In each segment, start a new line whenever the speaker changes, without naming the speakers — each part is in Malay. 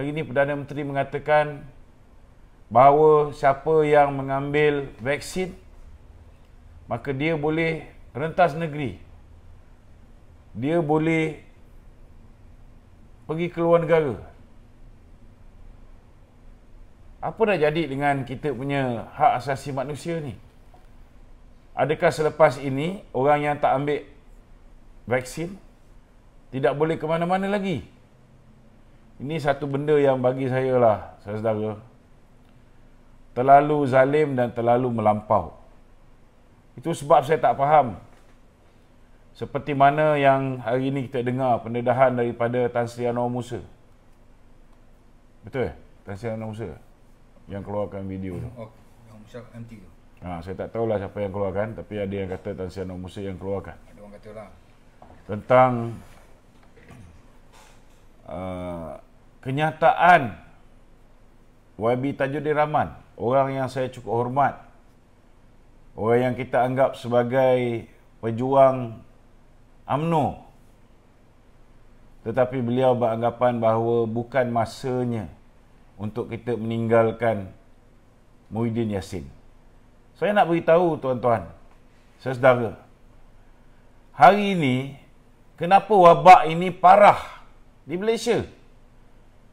Hari ini Perdana Menteri mengatakan bahawa siapa yang mengambil vaksin, maka dia boleh rentas negeri. Dia boleh pergi ke luar negara. Apa dah jadi dengan kita punya hak asasi manusia ni? Adakah selepas ini orang yang tak ambil vaksin tidak boleh ke mana-mana lagi? Ini satu benda yang bagi saya lah, saudara, terlalu zalim dan terlalu melampau. Itu sebab saya tak faham. Seperti mana yang hari ini kita dengar pendedahan daripada Tan Sri Anwar Musa. Betul? Tan Sri Anwar Musa yang keluarkan video tu.
Oh, yang Musa MT tu.
Saya tak tahulah siapa yang keluarkan, tapi ada yang kata Tan Sri Anwar Musa yang keluarkan.
Ada orang kata lah.
Tentang kenyataan YB Tajuddin Rahman, orang yang saya cukup hormat, orang yang kita anggap sebagai pejuang UMNO, tetapi beliau beranggapan bahawa bukan masanya untuk kita meninggalkan Muhyiddin Yassin. Saya nak beritahu tuan-tuan, saudara, hari ini kenapa wabak ini parah di Malaysia?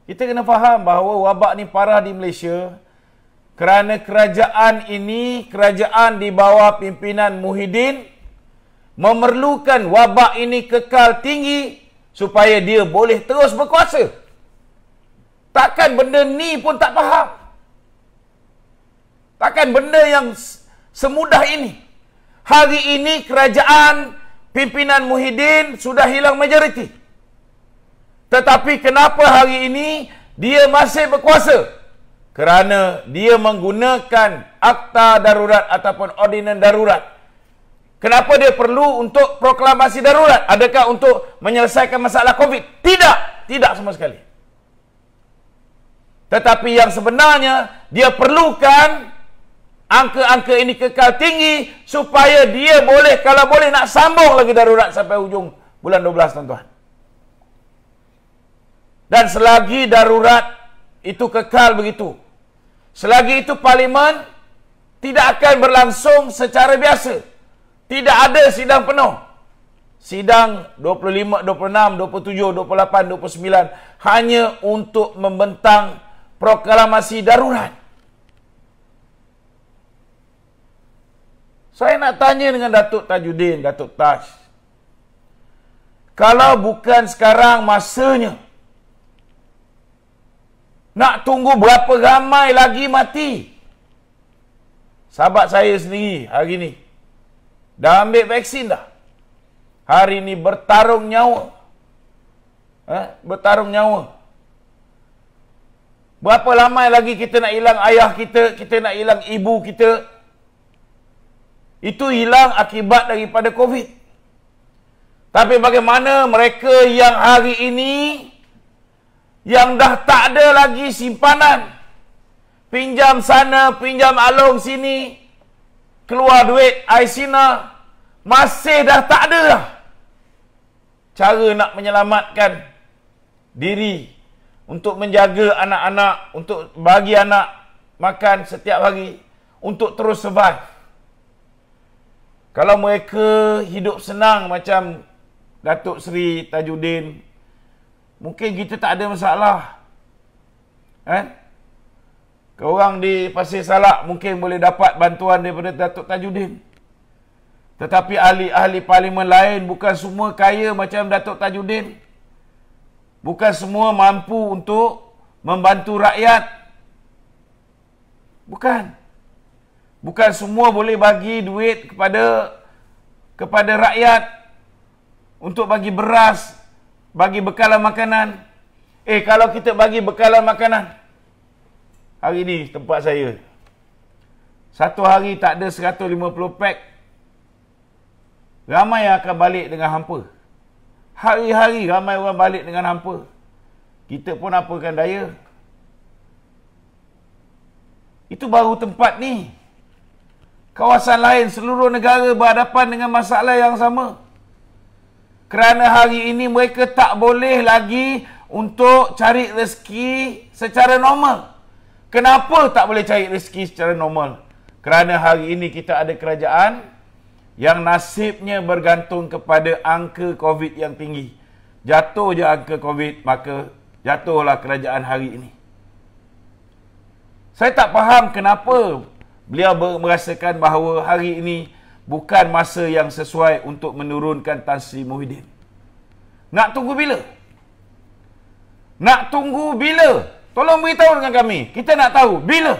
Kita kena faham bahawa wabak ni parah di Malaysia kerana kerajaan ini, kerajaan di bawah pimpinan Muhyiddin, memerlukan wabak ini kekal tinggi supaya dia boleh terus berkuasa. Takkan benda ni pun tak faham. Takkan benda yang semudah ini. Hari ini kerajaan pimpinan Muhyiddin sudah hilang majoriti. Tetapi kenapa hari ini dia masih berkuasa? Kerana dia menggunakan akta darurat ataupun ordinan darurat. Kenapa dia perlu untuk proklamasi darurat? Adakah untuk menyelesaikan masalah COVID? Tidak, tidak sama sekali. Tetapi yang sebenarnya dia perlukan angka-angka ini kekal tinggi supaya dia boleh, kalau boleh nak sambung lagi darurat sampai hujung bulan 12, tuan-tuan. Dan selagi darurat itu kekal begitu, selagi itu parlimen tidak akan berlangsung secara biasa. Tidak ada sidang penuh. Sidang 25, 26, 27, 28, 29 hanya untuk membentang proklamasi darurat. Saya nak tanya dengan Datuk Tajuddin, Datuk Taj, kalau bukan sekarang masanya, nak tunggu berapa ramai lagi mati? Sahabat saya sendiri hari ni dah ambil vaksin dah. Hari ni bertarung nyawa. Bertarung nyawa. Berapa lama lagi kita nak hilang ayah kita, kita nak hilang ibu kita? Itu hilang akibat daripada COVID. Tapi bagaimana mereka yang hari ini yang dah tak ada lagi simpanan, pinjam sana, pinjam along sini, keluar duit Aisina, masih dah tak ada dah cara nak menyelamatkan diri, untuk menjaga anak-anak, untuk bagi anak makan setiap hari, untuk terus survive. Kalau mereka hidup senang macam Datuk Seri Tajuddin, mungkin kita tak ada masalah. Orang di Pasir Salak mungkin boleh dapat bantuan daripada Datuk Tajuddin. Tetapi ahli-ahli parlimen lain bukan semua kaya macam Datuk Tajuddin. Bukan semua mampu untuk membantu rakyat. Bukan. Bukan semua boleh bagi duit kepada rakyat untuk bagi beras, bagi bekalan makanan. Kalau kita bagi bekalan makanan, hari ni tempat saya, satu hari tak ada 150 pack, ramai yang akan balik dengan hampa. Hari-hari ramai orang balik dengan hampa. Kita pun apakan daya. Itu baru tempat ni. Kawasan lain, seluruh negara berhadapan dengan masalah yang sama. Kerana hari ini mereka tak boleh lagi untuk cari rezeki secara normal. Kenapa tak boleh cari rezeki secara normal? Kerana hari ini kita ada kerajaan yang nasibnya bergantung kepada angka COVID yang tinggi. Jatuh je angka COVID, maka jatuhlah kerajaan hari ini. Saya tak faham kenapa beliau merasakan bahawa hari ini bukan masa yang sesuai untuk menurunkan Tan Sri Muhyiddin. Nak tunggu bila? Nak tunggu bila? Tolong beritahu dengan kami. Kita nak tahu bila.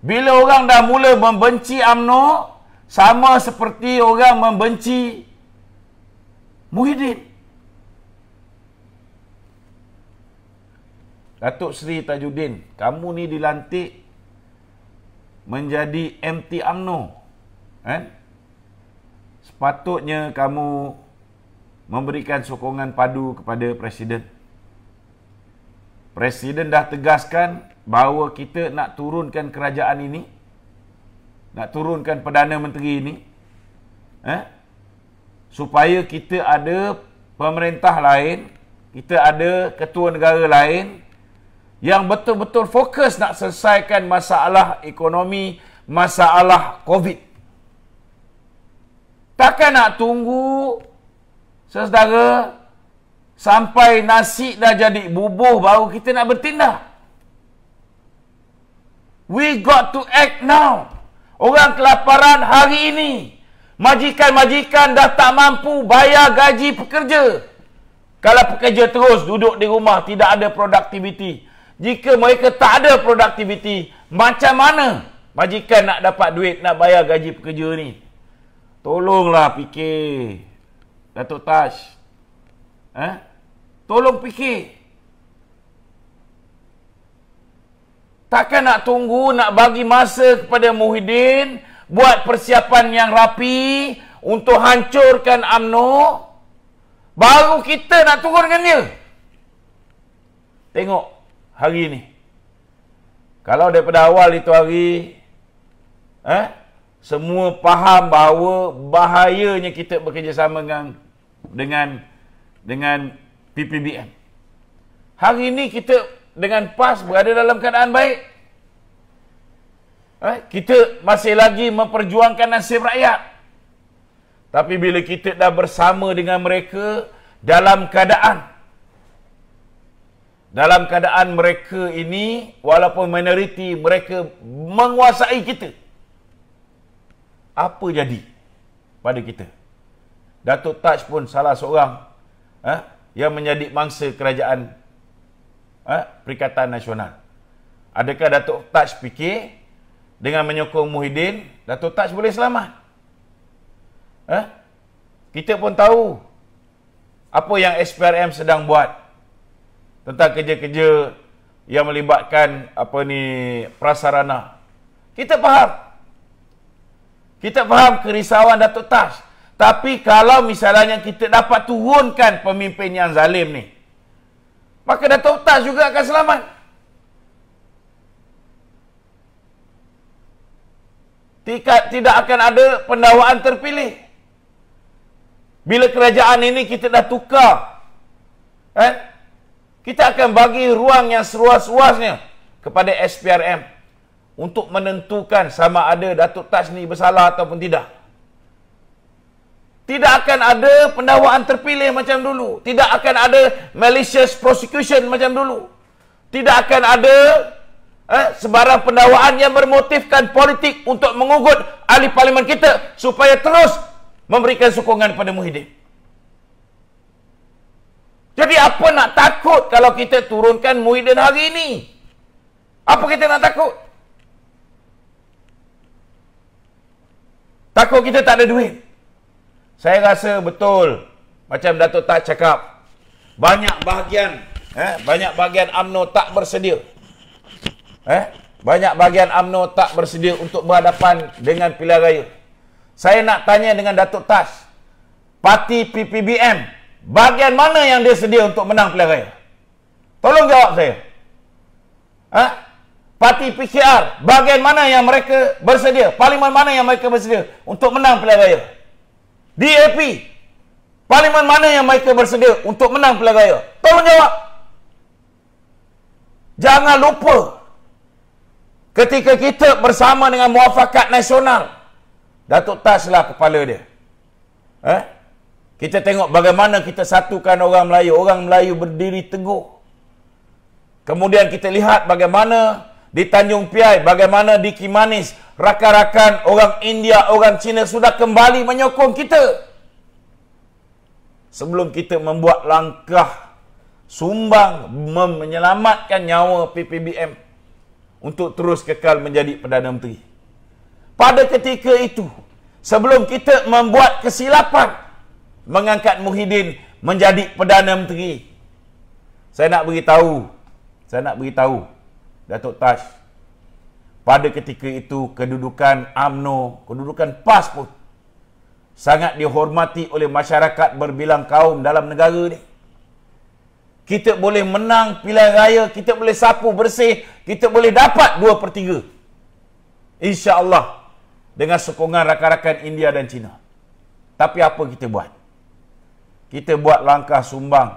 Bila orang dah mula membenci UMNO, sama seperti orang membenci Muhyiddin. Datuk Seri Tajuddin, kamu ni dilantik menjadi MT UMNO. Sepatutnya kamu memberikan sokongan padu kepada Presiden. Presiden dah tegaskan bahawa kita nak turunkan kerajaan ini, nak turunkan Perdana Menteri ini, supaya kita ada pemerintah lain, kita ada ketua negara lain yang betul-betul fokus nak selesaikan masalah ekonomi, masalah COVID. Takkan nak tunggu, saudara, sampai nasi dah jadi bubuh baru kita nak bertindak. We got to act now. Orang kelaparan hari ini. Majikan-majikan dah tak mampu bayar gaji pekerja. Kalau pekerja terus duduk di rumah, tidak ada produktiviti. Jika mereka tak ada produktiviti, macam mana majikan nak dapat duit nak bayar gaji pekerja ni? Tolonglah fikir, Datuk Taj. Tolong fikir. Takkan nak tunggu, nak bagi masa kepada Muhyiddin buat persiapan yang rapi untuk hancurkan UMNO, baru kita nak turun dengan dia. Tengok hari ini. Kalau daripada awal itu hari, semua faham bahawa bahayanya kita bekerjasama dengan PPBM. Hari ini kita dengan PAS berada dalam keadaan baik. Kita masih lagi memperjuangkan nasib rakyat. Tapi bila kita dah bersama dengan mereka dalam keadaan mereka ini, walaupun minoriti, mereka menguasai kita. Apa jadi pada kita? Datuk Taj pun salah seorang yang menjadi mangsa kerajaan Perikatan Nasional. Adakah Datuk Taj fikir dengan menyokong Muhyiddin, Datuk Taj boleh selamat? Kita pun tahu apa yang SPRM sedang buat tentang kerja-kerja yang melibatkan prasarana. Kita faham kerisauan Datuk Taj. Tapi kalau misalnya kita dapat turunkan pemimpin yang zalim ni, maka Datuk Taj juga akan selamat. Tidak akan ada pendawaan terpilih. Bila kerajaan ini kita dah tukar, kita akan bagi ruang yang seluas-luasnya kepada SPRM untuk menentukan sama ada Datuk Taj ni bersalah ataupun tidak. Tidak akan ada pendakwaan terpilih macam dulu. Tidak akan ada malicious prosecution macam dulu. Tidak akan ada sebarang pendakwaan yang bermotifkan politik untuk mengugut ahli parlimen kita supaya terus memberikan sokongan kepada Muhyiddin. Jadi apa nak takut kalau kita turunkan Muhyiddin hari ini? Apa kita nak takut? Takut kita tak ada duit. Saya rasa betul macam Datuk Taj cakap, banyak bahagian UMNO tak bersedia. Banyak bahagian UMNO tak bersedia untuk berhadapan dengan pilihan raya. Saya nak tanya dengan Datuk Taj, parti PPBM, bahagian mana yang dia sedia untuk menang pilihan raya? Tolong jawab saya. Parti PKR, bahagian mana yang mereka bersedia? Parlimen mana yang mereka bersedia untuk menang pilihan raya? DAP, Parlimen mana yang mereka bersedia untuk menang pilihan raya? Tolong jawab. Jangan lupa, ketika kita bersama dengan Muafakat Nasional, Datuk Taj lah kepala dia. Kita tengok bagaimana kita satukan orang Melayu. Orang Melayu berdiri teguh. Kemudian kita lihat bagaimana di Tanjung Piai, bagaimana di Kimanis, rakan-rakan orang India, orang Cina sudah kembali menyokong kita. Sebelum kita membuat langkah sumbang menyelamatkan nyawa PPBM untuk terus kekal menjadi Perdana Menteri. Pada ketika itu, sebelum kita membuat kesilapan mengangkat Muhyiddin menjadi Perdana Menteri, saya nak beritahu Datuk Taj, pada ketika itu kedudukan UMNO, kedudukan PAS pun sangat dihormati oleh masyarakat berbilang kaum dalam negara ni. Kita boleh menang pilihan raya, kita boleh sapu bersih, kita boleh dapat 2/3. InsyaAllah dengan sokongan rakan-rakan India dan Cina. Tapi apa kita buat? Kita buat langkah sumbang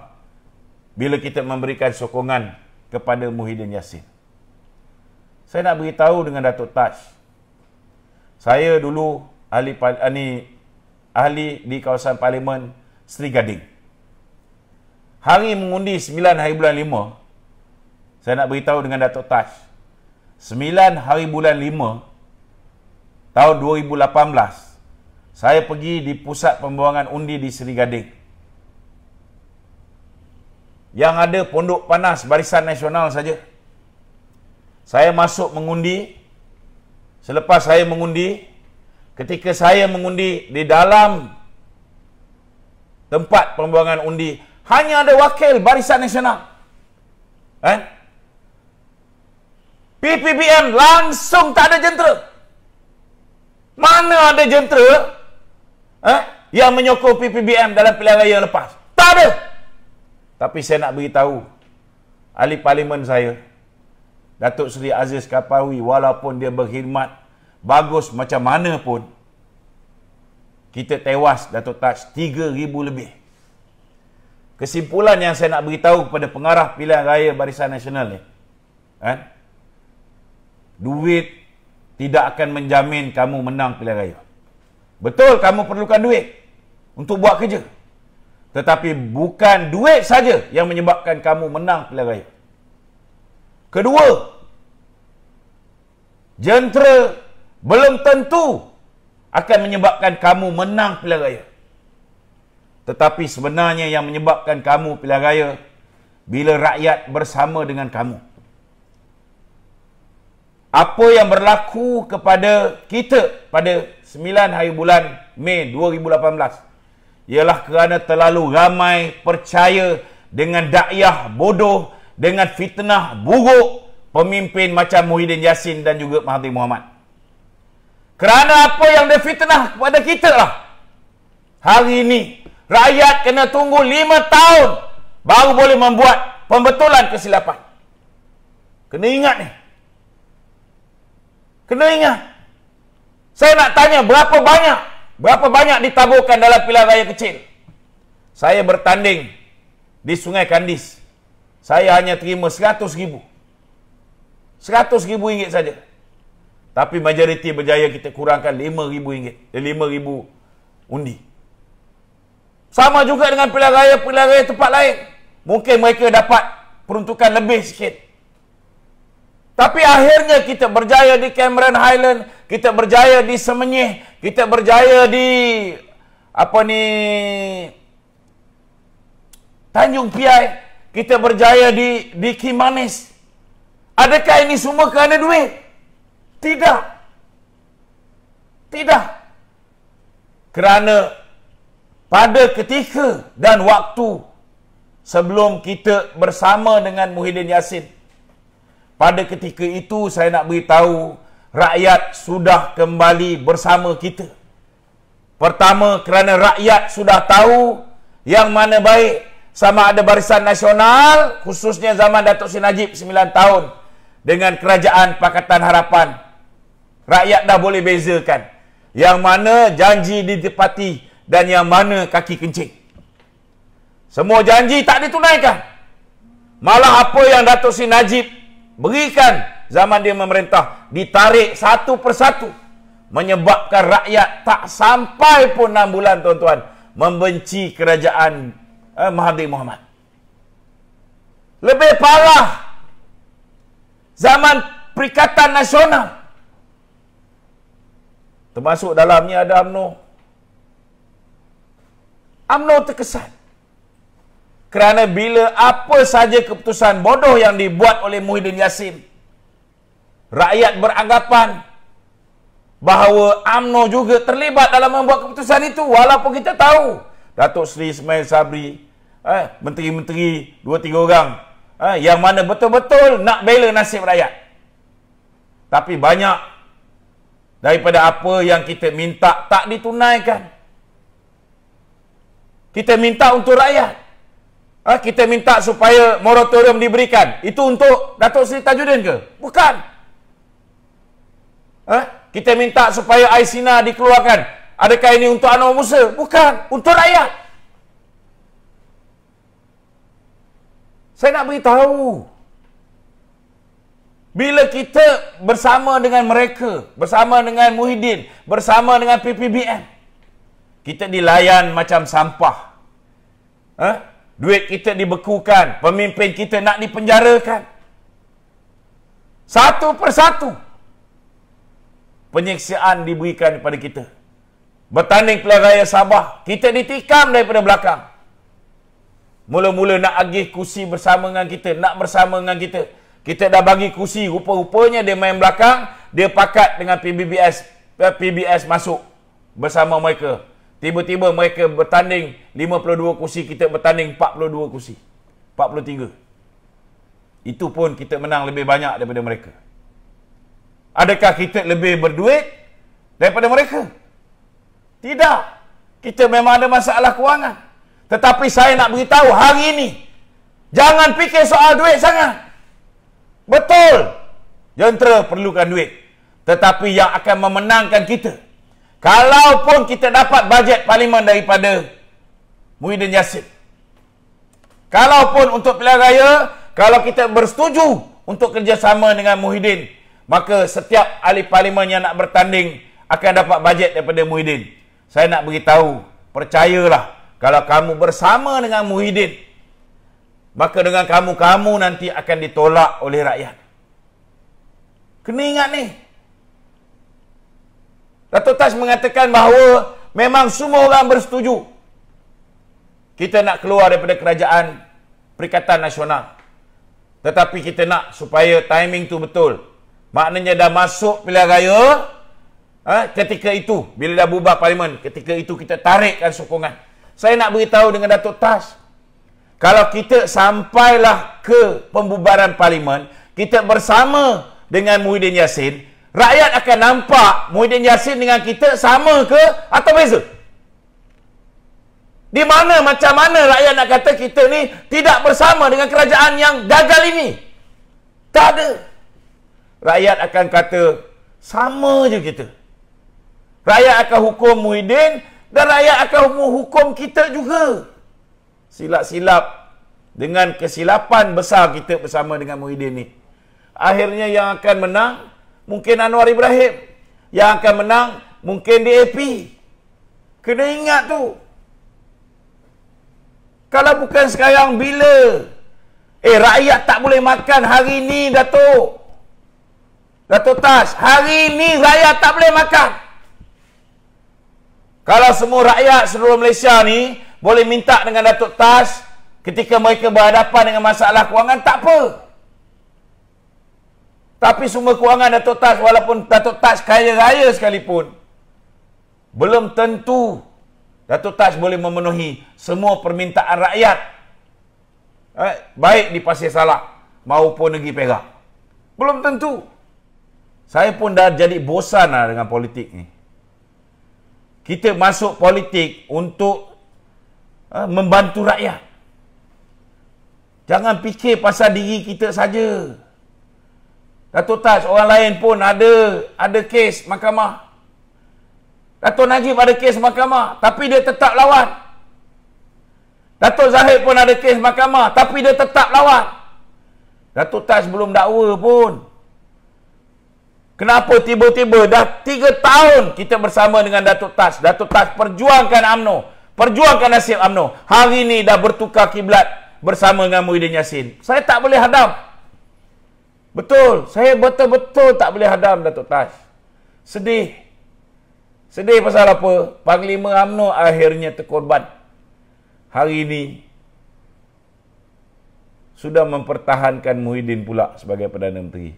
bila kita memberikan sokongan kepada Muhyiddin Yassin. Saya nak beritahu dengan Datuk Taj, saya dulu ahli di kawasan Parlimen Seri Gading. Hari mengundi 9 hari bulan 5, saya nak beritahu dengan Datuk Taj, 9 hari bulan 5 tahun 2018, saya pergi di pusat pembuangan undi di Seri Gading. Yang ada pondok panas Barisan Nasional saja. Saya masuk mengundi. Selepas saya mengundi, ketika saya mengundi di dalam tempat pembuangan undi, hanya ada wakil Barisan Nasional. PPBM langsung tak ada jentera. Mana ada jentera yang menyokong PPBM dalam pilihan raya lepas? Tak ada. Tapi saya nak beritahu ahli parlimen saya, Datuk Seri Aziz Kapawi, walaupun dia berkhidmat bagus macam mana pun, kita tewas Datuk Taj 3,000 lebih. Kesimpulan yang saya nak beritahu kepada pengarah pilihan raya Barisan Nasional ni, duit tidak akan menjamin kamu menang pilihan raya. Betul, kamu perlukan duit untuk buat kerja. Tetapi bukan duit saja yang menyebabkan kamu menang pilihan raya. Kedua, jentera belum tentu akan menyebabkan kamu menang pilihan raya. Tetapi sebenarnya yang menyebabkan kamu pilihan raya bila rakyat bersama dengan kamu. Apa yang berlaku kepada kita pada 9 hari bulan Mei 2018 ialah kerana terlalu ramai percaya dengan dakwah bodoh, dengan fitnah buruk pemimpin macam Muhyiddin Yassin dan juga Mahathir Mohamad. Kerana apa yang dia fitnah kepada kita lah, hari ini rakyat kena tunggu 5 tahun baru boleh membuat pembetulan kesilapan. Kena ingat ni. Kena ingat. Saya nak tanya, berapa banyak ditaburkan dalam pilihan raya kecil? Saya bertanding di Sungai Kandis. Saya hanya terima 100,000. 100,000 ringgit saja. Tapi majoriti berjaya kita kurangkan 5,000 ringgit. 5,000 undi. Sama juga dengan pilihan raya tempat lain. Mungkin mereka dapat peruntukan lebih sikit. Tapi akhirnya kita berjaya di Cameron Highland, kita berjaya di Semenyih, kita berjaya di Tanjung Piai, kita berjaya di Kimanis. Adakah ini semua kerana duit? Tidak. Tidak. Kerana pada ketika dan waktu sebelum kita bersama dengan Muhyiddin Yassin, pada ketika itu saya nak beritahu rakyat sudah kembali bersama kita. Pertama, kerana rakyat sudah tahu yang mana baik, sama ada Barisan Nasional, khususnya zaman Datuk Seri Najib 9 tahun dengan Kerajaan Pakatan Harapan. Rakyat dah boleh bezakan yang mana janji ditepati dan yang mana kaki kencing. Semua janji tak ditunaikan. Malah apa yang Datuk Seri Najib berikan zaman dia memerintah ditarik satu persatu, menyebabkan rakyat tak sampai pun 6 bulan tuan-tuan membenci kerajaan Mahathir Mohamad. Lebih parah zaman Perikatan Nasional, termasuk dalamnya ada UMNO. UMNO terkesan kerana bila apa saja keputusan bodoh yang dibuat oleh Muhyiddin Yassin, rakyat beranggapan bahawa UMNO juga terlibat dalam membuat keputusan itu, walaupun kita tahu Datuk Seri Ismail Sabri, menteri-menteri 2-3 orang yang mana betul-betul nak bela nasib rakyat. Tapi banyak daripada apa yang kita minta tak ditunaikan. Kita minta untuk rakyat. Kita minta supaya moratorium diberikan. Itu untuk Datuk Seri Tajudin ke? Bukan. Kita minta supaya Aisina dikeluarkan. Adakah ini untuk Anwar Musa? Bukan. Untuk rakyat. Saya nak beritahu, bila kita bersama dengan mereka, bersama dengan Muhyiddin, bersama dengan PPBM, kita dilayan macam sampah. Duit kita dibekukan, pemimpin kita nak dipenjarakan. Satu persatu penyiksaan diberikan kepada kita. Bertanding Pilihan Raya Sabah, kita ditikam daripada belakang. Mula-mula nak agih kursi bersama dengan kita, nak bersama dengan kita. Kita dah bagi kursi, rupa-rupanya dia main belakang, dia pakat dengan PBS masuk bersama mereka. Tiba-tiba mereka bertanding 52 kursi, kita bertanding 42 kursi. 43. Itu pun kita menang lebih banyak daripada mereka. Adakah kita lebih berduit daripada mereka? Tidak. Kita memang ada masalah kewangan. Tetapi saya nak beritahu hari ini, jangan fikir soal duit sangat. Betul, jentera perlukan duit. Tetapi yang akan memenangkan kita, kalaupun kita dapat bajet parlimen daripada Muhyiddin Yassin, kalaupun untuk pilihan raya, kalau kita bersetuju untuk kerjasama dengan Muhyiddin, maka setiap ahli parlimen yang nak bertanding akan dapat bajet daripada Muhyiddin. Saya nak beritahu, percayalah, kalau kamu bersama dengan Muhyiddin, maka dengan kamu nanti akan ditolak oleh rakyat. Kena ingat ni. Datuk Taj mengatakan bahawa memang semua orang bersetuju kita nak keluar daripada kerajaan Perikatan Nasional. Tetapi kita nak supaya timing tu betul. Maknanya dah masuk pilihan raya, ketika itu, bila dah bubar parlimen, ketika itu kita tarikkan sokongan. Saya nak beritahu dengan Datuk Taj, kalau kita sampailah ke pembubaran parlimen, kita bersama dengan Muhyiddin Yassin, rakyat akan nampak Muhyiddin Yassin dengan kita sama ke atau beza? Di mana, macam mana rakyat nak kata kita ni tidak bersama dengan kerajaan yang gagal ini? Tak ada. Rakyat akan kata sama je kita. Rakyat akan hukum Muhyiddin dan rakyat akan hukum kita juga. Silap-silap dengan kesilapan besar kita bersama dengan Muhyiddin ni. Akhirnya yang akan menang mungkin Anwar Ibrahim. Yang akan menang mungkin DAP. Kena ingat tu. Kalau bukan sekarang, bila? Rakyat tak boleh makan hari ni, Datuk Taj. Hari ni rakyat tak boleh makan. Kalau semua rakyat seluruh Malaysia ni boleh minta dengan Datuk Taj ketika mereka berhadapan dengan masalah kewangan, tak apa. Tapi semua kewangan Datuk Taj, walaupun Datuk Taj kaya raya sekalipun, belum tentu Datuk Taj boleh memenuhi semua permintaan rakyat, baik di Pasir Salak maupun Negeri Perak. Belum tentu. Saya pun dah jadi bosan dengan politik ni. Kita masuk politik untuk membantu rakyat. Jangan fikir pasal diri kita saja. Datuk Taj, orang lain pun ada kes mahkamah. Datuk Najib ada kes mahkamah, tapi dia tetap lawan. Datuk Zahid pun ada kes mahkamah, tapi dia tetap lawan. Datuk Taj belum dakwa pun. Kenapa tiba-tiba dah 3 tahun kita bersama dengan Datuk Taj. Datuk Taj perjuangkan UMNO, perjuangkan nasib UMNO. Hari ini dah bertukar kiblat bersama dengan Muhyiddin Yassin. Saya tak boleh hadam. Betul, saya betul-betul tak boleh hadam Datuk Taj. Sedih. Sedih pasal apa? Panglima UMNO akhirnya terkorban. Hari ini sudah mempertahankan Muhyiddin pula sebagai Perdana Menteri.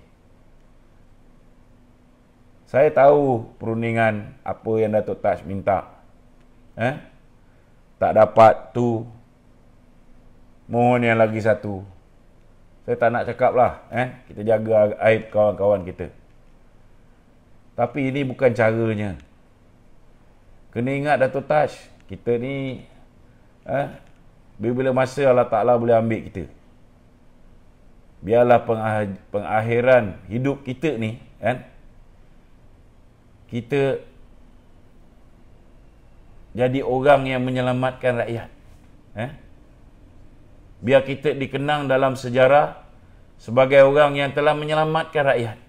Saya tahu perundingan apa yang Datuk Taj minta. Tak dapat tu, mohon yang lagi satu. Saya tak nak cakap lah. Kita jaga aib kawan-kawan kita. Tapi ini bukan caranya. Kena ingat Datuk Taj, kita ni bila masa Allah Ta'ala boleh ambil kita. Biarlah pengakhiran hidup kita ni, kita jadi orang yang menyelamatkan rakyat. Biar kita dikenang dalam sejarah sebagai orang yang telah menyelamatkan rakyat.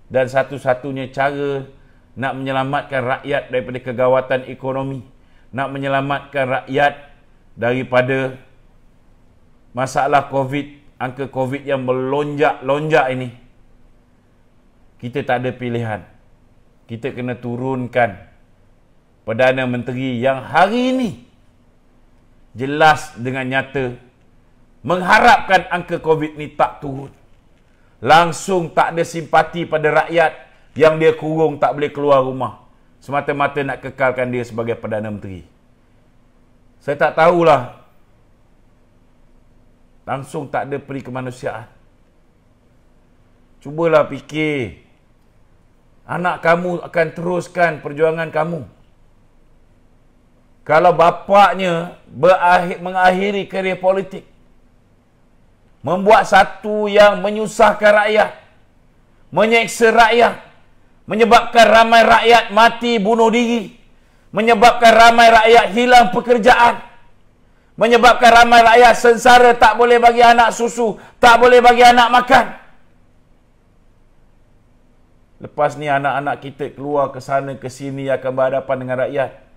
Dan satu-satunya cara nak menyelamatkan rakyat daripada kegawatan ekonomi, nak menyelamatkan rakyat daripada masalah COVID, angka COVID yang melonjak-lonjak ini, kita tak ada pilihan. Kita kena turunkan Perdana Menteri yang hari ini jelas dengan nyata mengharapkan angka COVID ni tak turun. Langsung tak ada simpati pada rakyat yang dia kurung tak boleh keluar rumah, semata-mata nak kekalkan dia sebagai Perdana Menteri. Saya tak tahulah. Langsung tak ada peri kemanusiaan. Cubalah fikir. Anak kamu akan teruskan perjuangan kamu. Kalau bapaknya mengakhiri kerjaya politik, membuat satu yang menyusahkan rakyat, menyeksa rakyat, menyebabkan ramai rakyat mati bunuh diri, menyebabkan ramai rakyat hilang pekerjaan, menyebabkan ramai rakyat sengsara, tak boleh bagi anak susu, tak boleh bagi anak makan. Lepas ni anak-anak kita keluar ke sana ke sini akan berhadapan dengan rakyat.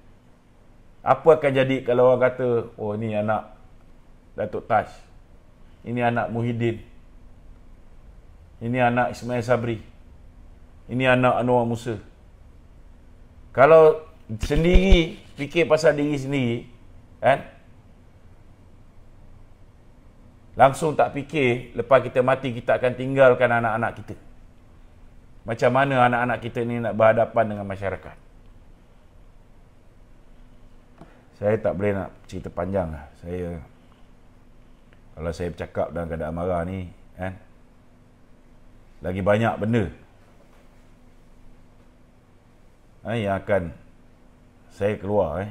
Apa akan jadi kalau orang kata, oh ni anak Datuk Taj, ini anak Muhyiddin, ini anak Ismail Sabri, ini anak Anwar Musa. Kalau sendiri fikir pasal diri sendiri, langsung tak fikir lepas kita mati kita akan tinggalkan anak-anak kita. Macam mana anak-anak kita ni nak berhadapan dengan masyarakat? Saya tak boleh nak cerita panjang lah. Kalau saya bercakap dalam keadaan marah ni, lagi banyak benda yang akan saya keluar.